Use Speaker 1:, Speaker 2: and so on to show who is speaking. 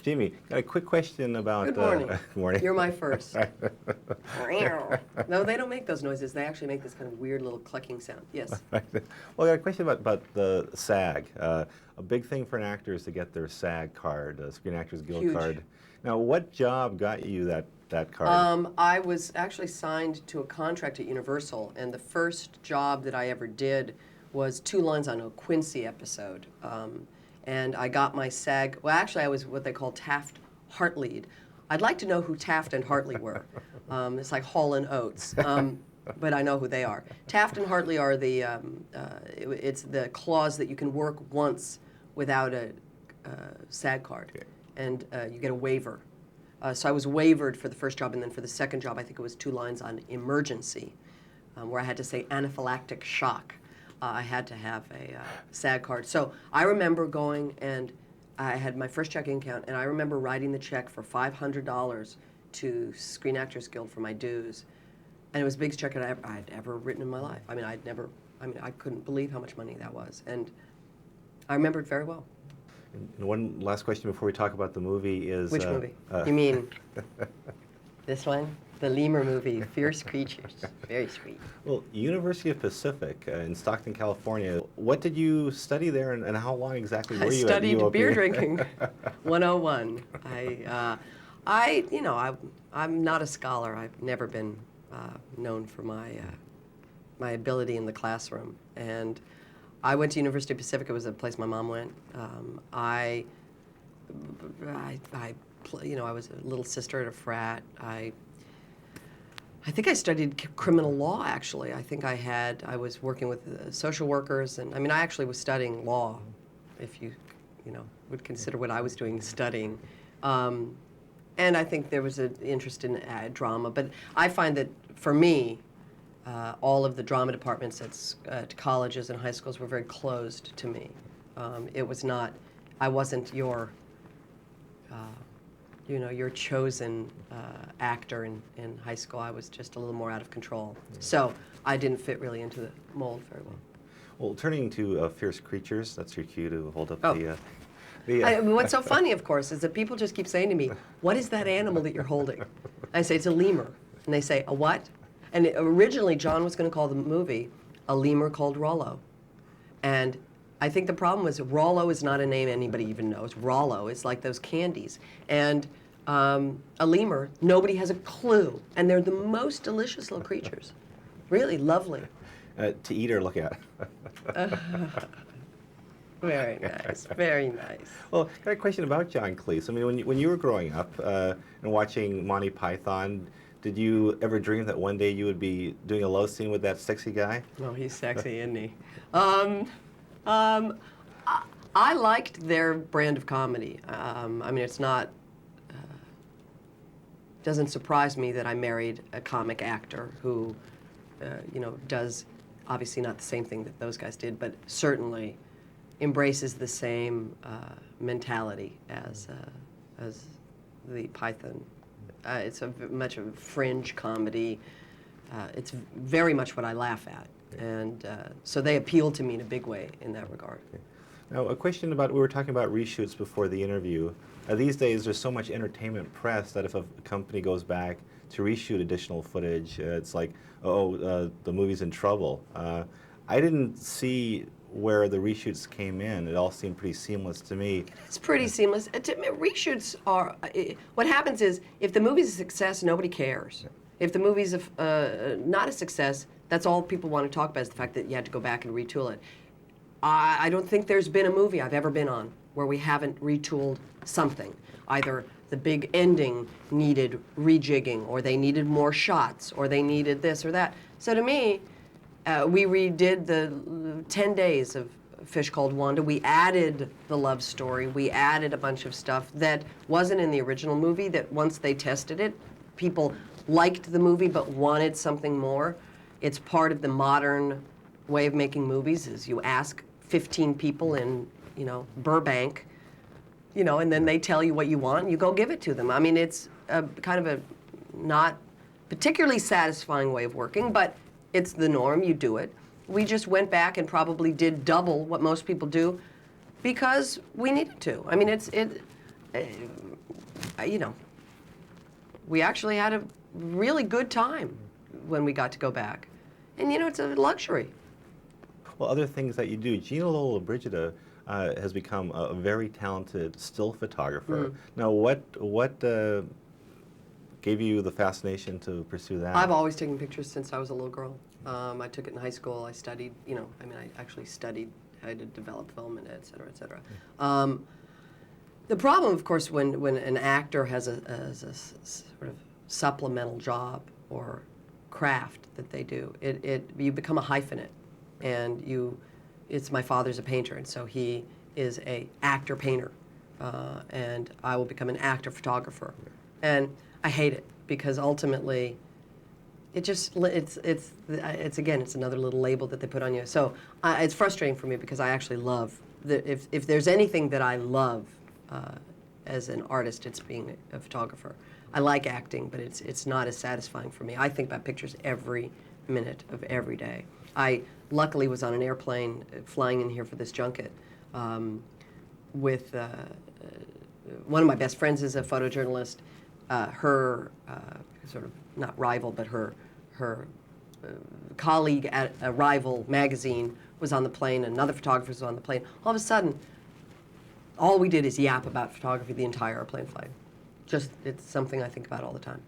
Speaker 1: Jamie, got a quick question about...
Speaker 2: Good morning.
Speaker 1: Good morning.
Speaker 2: You're my first. No, they don't make those noises. They actually make this kind of weird little clucking sound. Yes.
Speaker 1: Well, I got a question about the SAG. A big thing for an actor is to get their SAG card, Screen Actors Guild
Speaker 2: Huge.
Speaker 1: card. Now, what job got you that card?
Speaker 2: I was actually signed to a contract at Universal, and the first job that I ever did was 2 lines on a Quincy episode. And I got my SAG, well actually I was what they call Taft Hartlead. I'd like to know who Taft and Hartley were. It's like Hall and Oates, but I know who they are. Taft and Hartley are the, it's the clause that you can work once without a SAG card,
Speaker 1: okay.
Speaker 2: And you get a waiver. So I was waivered for the first job, and then for the second job I think it was 2 lines on emergency, where I had to say anaphylactic shock. I had to have a SAG card. So I remember going, and I had my first checking account, and I remember writing the check for $500 to Screen Actors Guild for my dues. And it was the biggest check I'd ever written in my life. I mean, I couldn't believe how much money that was. And I remember it very well.
Speaker 1: And one last question before we talk about the movie is...
Speaker 2: Which movie? You mean this one? The lemur movie, Fierce Creatures. Very sweet.
Speaker 1: Well, University of Pacific in Stockton, California. What did you study there, and how long exactly were you at UOP?
Speaker 2: I studied beer drinking, 101. I'm not a scholar. I've never been known for my ability in the classroom. And I went to University of Pacific. It was a place my mom went. I was a little sister at a frat. I think I studied criminal law, actually. I think I was working with social workers, and I mean, I actually was studying law, if you would consider what I was doing studying. And I think there was an interest in drama, but I find that for me, all of the drama departments at colleges and high schools were very closed to me. It was not, I wasn't your chosen actor in high school. I was just a little more out of control. So I didn't fit really into the mold very well.
Speaker 1: Well, turning to Fierce Creatures, that's your cue to hold up
Speaker 2: What's so funny, of course, is that people just keep saying to me, what is that animal that you're holding? I say, it's a lemur. And they say, a what? And originally, John was going to call the movie A Lemur Called Rollo. And I think the problem was Rollo is not a name anybody even knows. Rollo is like those candies. And a lemur, nobody has a clue. And they're the most delicious little creatures. Really lovely.
Speaker 1: To eat or look at?
Speaker 2: Very nice, very nice.
Speaker 1: Well, I got a question about John Cleese. I mean, when you were growing up and watching Monty Python, did you ever dream that one day you would be doing a love scene with that sexy guy?
Speaker 2: Oh, he's sexy, isn't he? I liked their brand of comedy. I mean, it's not, doesn't surprise me that I married a comic actor who, does obviously not the same thing that those guys did, but certainly embraces the same mentality as the Python. It's much of a fringe comedy. It's very much what I laugh at. And so they appeal to me in a big way in that regard.
Speaker 1: Okay. Now, a question about, we were talking about reshoots before the interview. These days, there's so much entertainment press that if a company goes back to reshoot additional footage, it's like, the movie's in trouble. I didn't see where the reshoots came in. It all seemed pretty seamless to me.
Speaker 2: It's pretty seamless. Reshoots are, what happens is, if the movie's a success, nobody cares. Yeah. If the movie's not a success, that's all people want to talk about is the fact that you had to go back and retool it. I don't think there's been a movie I've ever been on where we haven't retooled something. Either the big ending needed rejigging, or they needed more shots, or they needed this or that. So to me, we redid the 10 days of Fish Called Wanda. We added the love story. We added a bunch of stuff that wasn't in the original movie, that once they tested it, people liked the movie but wanted something more. It's part of the modern way of making movies, is you ask 15 people in, Burbank, and then they tell you what you want and you go give it to them. I mean, it's a kind of a not particularly satisfying way of working, but it's the norm, you do it. We just went back and probably did double what most people do because we needed to. I mean, you know, we actually had a really good time when we got to go back. And, you know, it's a luxury.
Speaker 1: Well, other things that you do, Gina Lollobrigida has become a very talented still photographer. Now, what gave you the fascination to pursue that?
Speaker 2: I've always taken pictures since I was a little girl. I took it in high school. I studied, you know, I mean, I actually studied how to develop film and et cetera, et cetera. The problem, of course, when an actor has a sort of supplemental job or craft that they do, you become a hyphenate. And it's my father's a painter, and so he is a actor painter, and I will become an actor photographer, and I hate it because ultimately, it's again, it's another little label that they put on you. So it's frustrating for me because I actually love if there's anything that I love as an artist, it's being a photographer. I like acting, but it's not as satisfying for me. I think about pictures every minute of every day. I luckily was on an airplane flying in here for this junket with one of my best friends is a photojournalist. Her sort of not rival, but her colleague at a rival magazine was on the plane. Another photographer was on the plane. All of a sudden, all we did is yap about photography the entire airplane flight. Just, it's something I think about all the time.